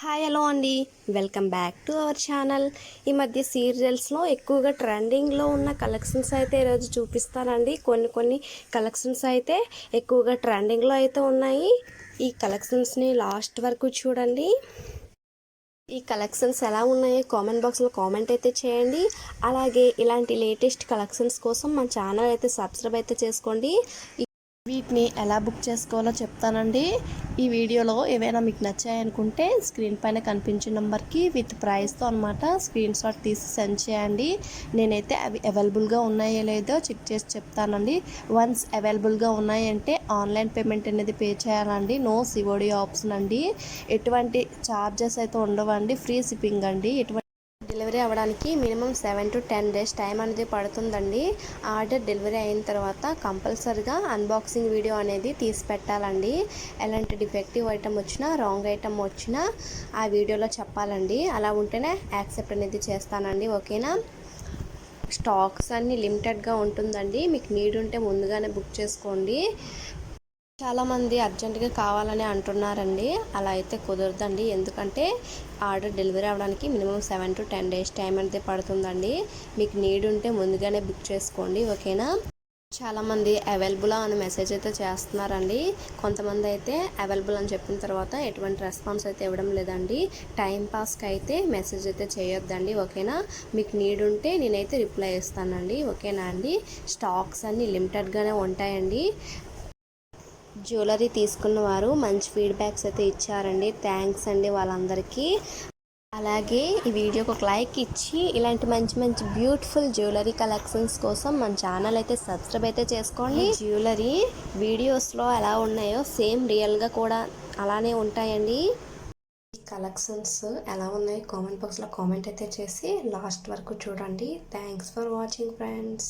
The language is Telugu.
హాయ్ హలో అండి, welcome back to our channel. ఈ మధ్య సీరియల్స్లో ఎక్కువగా ట్రెండింగ్లో ఉన్న కలెక్షన్స్ అయితే ఈరోజు చూపిస్తానండి. కొన్ని కలెక్షన్స్ అయితే ఎక్కువగా ట్రెండింగ్లో అయితే ఉన్నాయి. ఈ కలెక్షన్స్ని లాస్ట్ వరకు చూడండి. ఈ కలెక్షన్స్ ఎలా ఉన్నాయో కామెంట్ బాక్స్లో కామెంట్ అయితే చేయండి. అలాగే ఇలాంటి లేటెస్ట్ కలెక్షన్స్ కోసం మన ఛానల్ అయితే సబ్స్క్రైబ్ అయితే చేసుకోండి. వీటిని ఎలా బుక్ చేసుకోవాలో చెప్తానండి. ఈ వీడియోలో ఏవైనా మీకు నచ్చాయనుకుంటే స్క్రీన్ పైన కనిపించే నెంబర్కి విత్ ప్రైస్తో అనమాట స్క్రీన్ షాట్ తీసి సెండ్ చేయండి. నేనైతే అవి అవైలబుల్గా ఉన్నాయో లేదో చెక్ చేసి చెప్తానండి. వన్స్ అవైలబుల్గా ఉన్నాయంటే ఆన్లైన్ పేమెంట్ అనేది పే చేయాలండి. నో సిఓడి ఆప్షన్ అండి. ఎటువంటి ఛార్జెస్ అయితే ఉండవండి. ఫ్రీ షిప్పింగ్ అండి. డెలివరీ అవ్వడానికి మినిమం 7 to 10 days టైం అనేది పడుతుందండి. ఆర్డర్ డెలివరీ అయిన తర్వాత కంపల్సరిగా అన్బాక్సింగ్ వీడియో అనేది తీసి పెట్టాలండి. ఎలాంటి డిఫెక్టివ్ ఐటమ్ వచ్చినా రాంగ్ ఐటమ్ వచ్చినా ఆ వీడియోలో చెప్పాలండి. అలా ఉంటేనే యాక్సెప్ట్ అనేది చేస్తానండి. ఓకేనా. స్టాక్స్ అన్నీ లిమిటెడ్గా ఉంటుందండి. మీకు నీడ్ ఉంటే ముందుగానే బుక్ చేసుకోండి. చాలామంది అర్జెంటుగా కావాలని అంటున్నారండి. అలా అయితే కుదరదండి. ఎందుకంటే ఆర్డర్ డెలివరీ అవ్వడానికి మినిమం 7 to 10 days టైం అయితే పడుతుందండి. మీకు నీడ్ ఉంటే ముందుగానే బుక్ చేసుకోండి. ఓకేనా. చాలామంది అవైలబుల్ అని మెసేజ్ అయితే చేస్తున్నారండి. కొంతమంది అయితే అవైలబుల్ అని చెప్పిన తర్వాత ఎటువంటి రెస్పాన్స్ అయితే ఇవ్వడం లేదండి. టైం పాస్కి అయితే మెసేజ్ అయితే చేయొద్దండి. ఓకేనా. మీకు నీడ్ ఉంటే నేనైతే రిప్లై ఇస్తానండి. ఓకేనా అండి. స్టాక్స్ అన్నీ లిమిటెడ్గానే ఉంటాయండి. జ్యువెలరీ తీసుకున్న వారు మంచి ఫీడ్బ్యాక్స్ అయితే ఇచ్చారండి. థ్యాంక్స్ అండి వాళ్ళందరికీ. అలాగే ఈ వీడియోకి ఒక లైక్ ఇచ్చి ఇలాంటి మంచి బ్యూటిఫుల్ జ్యువెలరీ కలెక్షన్స్ కోసం మన ఛానల్ అయితే సబ్స్క్రైబ్ అయితే చేసుకోండి. జ్యువెలరీ వీడియోస్లో ఎలా ఉన్నాయో సేమ్ రియల్గా కూడా అలానే ఉంటాయండి. ఈ కలెక్షన్స్ ఎలా ఉన్నాయో కామెంట్ బాక్స్లో కామెంట్ అయితే చేసి లాస్ట్ వరకు చూడండి. Thanks for watching friends.